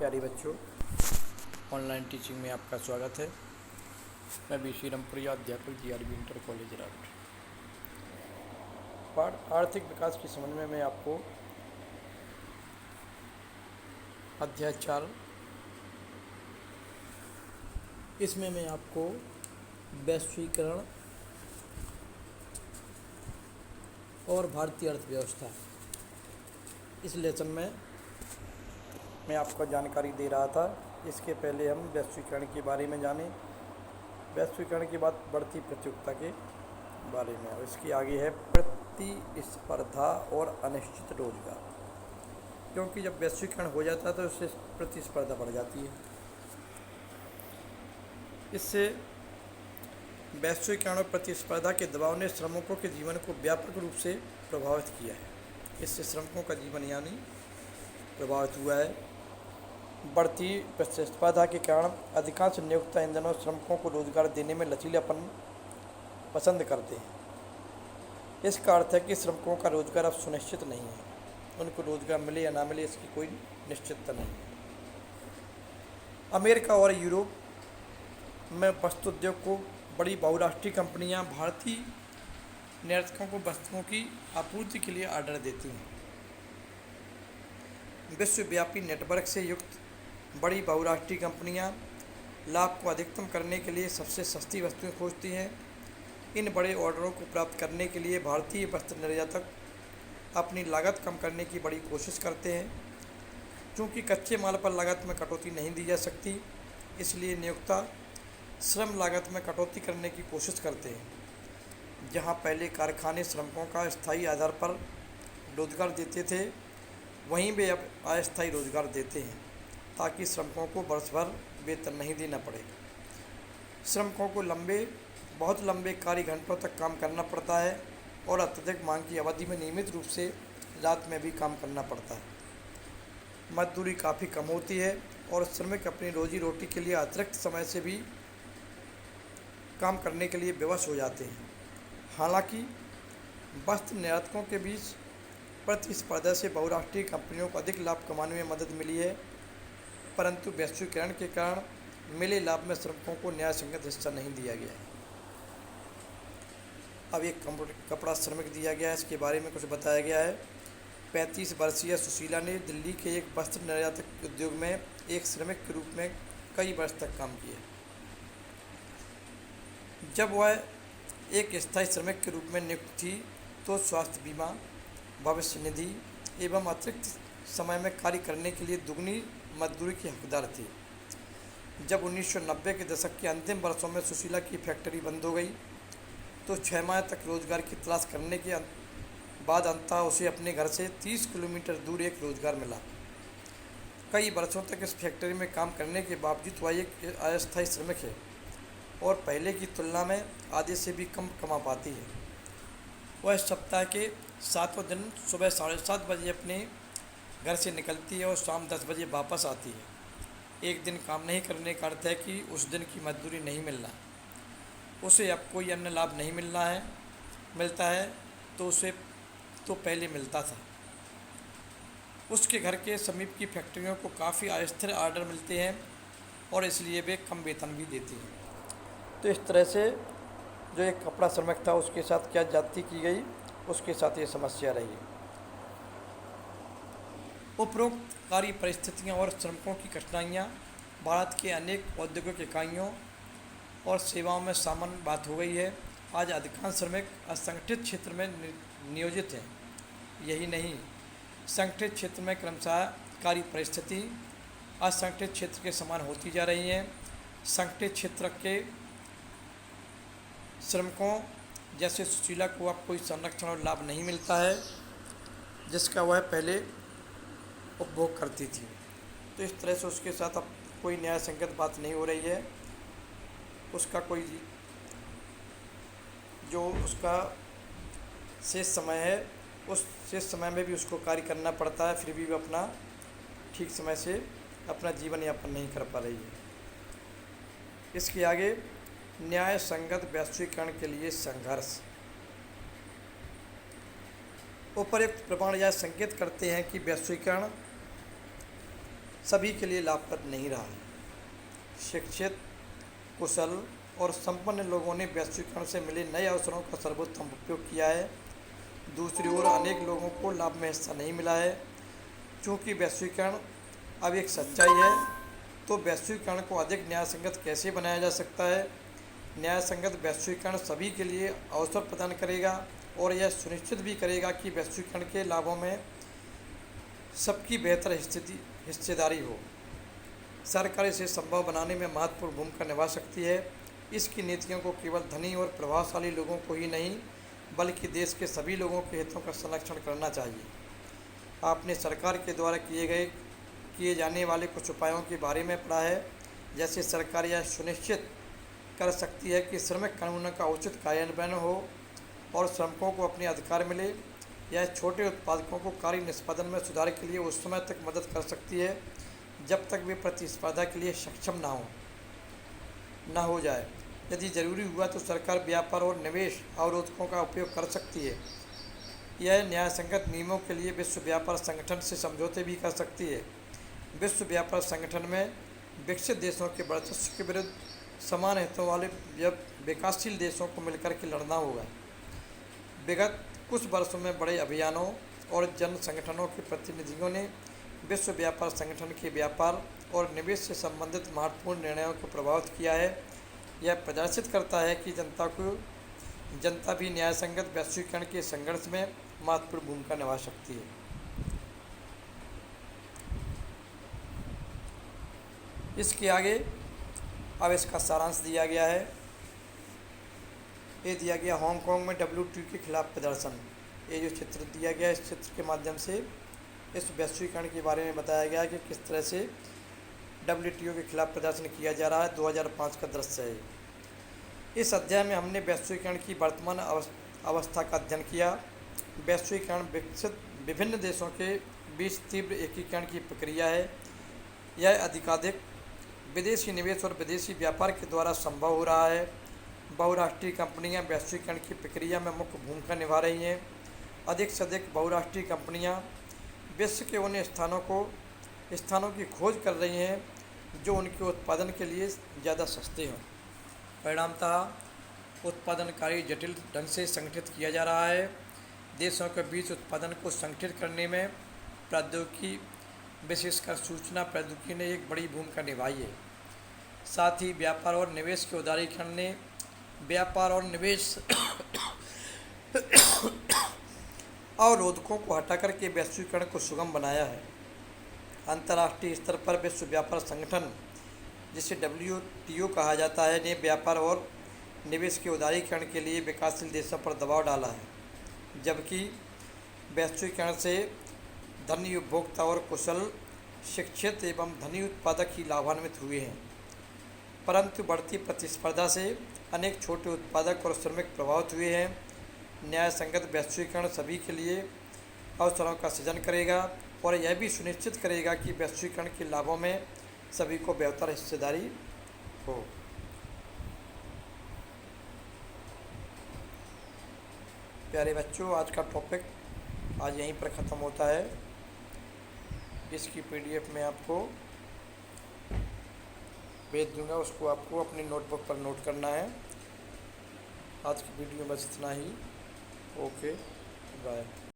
प्यारे बच्चों, online teaching में आपका स्वागत है। मैं वी रामपुरिया, अध्यापक GRB इंटर कॉलेज राउट। पाठ आर्थिक विकास की समझ में मैं आपको अध्याय 4, इसमें मैं आपको वैश्वीकरण और भारतीय अर्थव्यवस्था, इस लेसन में मैं आपको जानकारी दे रहा था। इसके पहले हम वैश्वीकरण के बारे में जाने, वैश्वीकरण के बाद बढ़ती प्रतियोगिता के बारे में, और इसके आगे है प्रतिस्पर्धा और अनिश्चित रोजगार। क्योंकि जब वैश्वीकरण हो जाता है तो उससे प्रतिस्पर्धा बढ़ जाती है। इससे वैश्वीकरण और प्रतिस्पर्धा के दबाव ने श्रमिकों के जीवन को व्यापक रूप से प्रभावित किया है। इससे श्रमिकों का जीवन यानी प्रभावित हुआ है। बढ़ती प्रतिस्पर्धा के कारण अधिकांश नियोक्ता इन दिनों श्रमिकों को रोजगार देने में लचीलापन पसंद करते हैं। इसका अर्थ है कि श्रमिकों का रोजगार अब सुनिश्चित नहीं है। उनको रोजगार मिले या ना मिले इसकी कोई निश्चितता नहीं है। अमेरिका और यूरोप में वस्तु उद्योग को बड़ी बहुराष्ट्रीय कंपनियां भारतीय निर्यातकों को वस्तुओं की आपूर्ति के लिए ऑर्डर देती हैं। विश्वव्यापी नेटवर्क से युक्त बड़ी बहुराष्ट्रीय कंपनियां लाभ को अधिकतम करने के लिए सबसे सस्ती वस्तुएं खोजती हैं। इन बड़े ऑर्डरों को प्राप्त करने के लिए भारतीय वस्त्र निर्यातक अपनी लागत कम करने की बड़ी कोशिश करते हैं। चूँकि कच्चे माल पर लागत में कटौती नहीं दी जा सकती, इसलिए नियोक्ता श्रम लागत में कटौती करने की कोशिश करते हैं। जहां पहले कारखाने श्रमिकों का स्थायी आधार पर रोजगार देते थे, वहीं वे अब अस्थायी रोजगार देते हैं ताकि श्रमिकों को वर्ष भर वेतन नहीं देना पड़े। श्रमिकों को बहुत लंबे कार्य घंटों तक काम करना पड़ता है और अत्यधिक मांग की अवधि में नियमित रूप से रात में भी काम करना पड़ता है। मजदूरी काफ़ी कम होती है और श्रमिक अपनी रोजी रोटी के लिए अतिरिक्त समय से भी काम करने के लिए विवश हो जाते हैं। हालांकि वस्त्र निर्यातकों के बीच प्रतिस्पर्धा से बहुराष्ट्रीय कंपनियों को अधिक लाभ कमाने में मदद मिली है, परंतु वैश्वीकरण के कारण मिले लाभ में श्रमिकों को न्यायसंगत हिस्सा नहीं दिया गया है। अब एक कपड़ा श्रमिक दिया गया है, इसके बारे में कुछ बताया गया है। 35 वर्षीय सुशीला ने दिल्ली के एक वस्त्र निर्यातक उद्योग में एक श्रमिक के रूप में कई वर्ष तक काम किया। जब वह एक स्थायी श्रमिक के रूप में नियुक्त थी तो स्वास्थ्य बीमा, भविष्य निधि एवं अतिरिक्त समय में कार्य करने के लिए दुगनी मजदूरी की हकदार थी। जब 1990 के दशक के अंतिम वर्षों में सुशीला की फैक्ट्री बंद हो गई तो 6 माह तक रोजगार की तलाश करने के बाद अंततः उसे अपने घर से 30 किलोमीटर दूर एक रोजगार मिला। कई वर्षों तक इस फैक्ट्री में काम करने के बावजूद वह एक अस्थायी श्रमिक है और पहले की तुलना में आधे से भी कम कमा पाती है। वह सप्ताह के 7वें दिन सुबह 7:30 बजे अपने घर से निकलती है और शाम 10 बजे वापस आती है। एक दिन काम नहीं करने का अर्थ है कि उस दिन की मजदूरी नहीं मिलना। उसे अब कोई अन्य लाभ नहीं मिलता है तो उसे तो पहले मिलता था। उसके घर के समीप की फैक्ट्रियों को काफ़ी अस्थिर आर्डर मिलते हैं और इसलिए वे कम वेतन भी देती हैं। तो इस तरह से जो एक कपड़ा श्रमिक था उसके साथ क्या जाति की गई, उसके साथ ये समस्या रही। उपरोक्त कार्य परिस्थितियां और श्रमिकों की कठिनाइयां भारत के अनेक औद्योगिक इकाइयों और सेवाओं में सामान्य बात हो गई है। आज अधिकांश श्रमिक असंगठित क्षेत्र में नियोजित हैं। यही नहीं, संगठित क्षेत्र में क्रमशः कार्य परिस्थिति असंगठित क्षेत्र के समान होती जा रही हैं। संगठित क्षेत्र के श्रमिकों जैसे सुशीला को अब कोई संरक्षण और लाभ नहीं मिलता है जिसका वह पहले उपभोग करती थी। तो इस तरह से उसके साथ अब कोई न्याय संगत बात नहीं हो रही है। उसका कोई जो उसका शेष समय है, उस शेष समय में भी उसको कार्य करना पड़ता है, फिर भी वह अपना ठीक समय से अपना जीवन यापन नहीं कर पा रही है। इसके आगे न्याय संगत वैश्वीकरण के लिए संघर्ष। उपर्युक्त प्रमाण यह संकेत करते हैं कि वैश्वीकरण सभी के लिए लाभप्रद नहीं रहा है। शिक्षित, कुशल और संपन्न लोगों ने वैश्वीकरण से मिले नए अवसरों का सर्वोत्तम उपयोग किया है। दूसरी ओर अनेक लोगों को लाभ में हिस्सा नहीं मिला है। चूँकि वैश्वीकरण अब एक सच्चाई है, तो वैश्वीकरण को अधिक न्यायसंगत कैसे बनाया जा सकता है? न्यायसंगत वैश्वीकरण सभी के लिए अवसर प्रदान करेगा और यह सुनिश्चित भी करेगा कि वैश्वीकरण के लाभों में सबकी बेहतर हिस्सेदारी हो। सरकार इसे संभव बनाने में महत्वपूर्ण भूमिका निभा सकती है। इसकी नीतियों को केवल धनी और प्रभावशाली लोगों को ही नहीं, बल्कि देश के सभी लोगों के हितों का संरक्षण करना चाहिए। आपने सरकार के द्वारा किए जाने वाले कुछ उपायों के बारे में पढ़ा है। जैसे सरकार यह सुनिश्चित कर सकती है कि श्रमिक कानूनों का उचित कार्यान्वयन हो और श्रमिकों को अपने अधिकार मिले। यह छोटे उत्पादकों को कार्य निष्पादन में सुधार के लिए उस समय तक मदद कर सकती है जब तक वे प्रतिस्पर्धा के लिए सक्षम ना हो जाए। यदि जरूरी हुआ तो सरकार व्यापार और निवेश अवरोधकों का उपयोग कर सकती है। यह न्यायसंगत नियमों के लिए विश्व व्यापार संगठन से समझौते भी कर सकती है। विश्व व्यापार संगठन में विकसित देशों के वर्चस्व के विरुद्ध समान हितों वाले विकासशील देशों को मिलकर के लड़ना होगा। विगत कुछ वर्षों में बड़े अभियानों और जन संगठनों के प्रतिनिधियों ने विश्व व्यापार संगठन के व्यापार और निवेश से संबंधित महत्वपूर्ण निर्णयों को प्रभावित किया है। यह प्रदर्शित करता है कि जनता भी न्यायसंगत वैश्वीकरण के संघर्ष में महत्वपूर्ण भूमिका निभा सकती है। इसके आगे अब इसका सारांश दिया गया है। ये दिया गया हांगकांग में WTO के खिलाफ प्रदर्शन। ये जो चित्र दिया गया, इस चित्र के माध्यम से इस वैश्वीकरण के बारे में बताया गया कि किस तरह से WTO के खिलाफ प्रदर्शन किया जा रहा है। 2005 का दृश्य है। इस अध्याय में हमने वैश्वीकरण की वर्तमान अवस्था का अध्ययन किया। वैश्वीकरण विकसित विभिन्न देशों के बीच तीव्र एकीकरण की प्रक्रिया है। यह अधिकाधिक विदेशी निवेश और विदेशी व्यापार के द्वारा संभव हो रहा है। बहुराष्ट्रीय कंपनियां वैश्वीकरण की प्रक्रिया में मुख्य भूमिका निभा रही हैं। अधिक से अधिक बहुराष्ट्रीय कंपनियां विश्व के उन स्थानों की खोज कर रही हैं जो उनके उत्पादन के लिए ज़्यादा सस्ते हों। परिणामतः उत्पादन कार्य जटिल ढंग से संगठित किया जा रहा है। देशों के बीच उत्पादन को संगठित करने में प्रौद्योगिकी, विशेषकर सूचना प्रौद्योगिकी ने एक बड़ी भूमिका निभाई है। साथ ही व्यापार और निवेश के उदारीकरण ने व्यापार और निवेश अवरोधकों को हटाकर के वैश्वीकरण को सुगम बनाया है। अंतर्राष्ट्रीय स्तर पर विश्व व्यापार संगठन, जिसे WTO कहा जाता है, ने व्यापार और निवेश के उदारीकरण के लिए विकासशील देशों पर दबाव डाला है, जबकि वैश्वीकरण से धनी उपभोक्ता और कुशल, शिक्षित एवं धनी उत्पादक ही लाभान्वित हुए हैं। परंतु बढ़ती प्रतिस्पर्धा से अनेक छोटे उत्पादक और श्रमिक प्रभावित हुए हैं। न्यायसंगत वैश्वीकरण सभी के लिए अवसरों का सृजन करेगा और यह भी सुनिश्चित करेगा कि वैश्वीकरण के लाभों में सभी को बेहतर हिस्सेदारी हो। प्यारे बच्चों, आज का टॉपिक आज यहीं पर ख़त्म होता है। इसकी PDF मैं आपको भेज दूंगा, उसको आपको अपनी नोटबुक पर नोट करना है। आज की वीडियो में बस इतना ही। Okay, bye.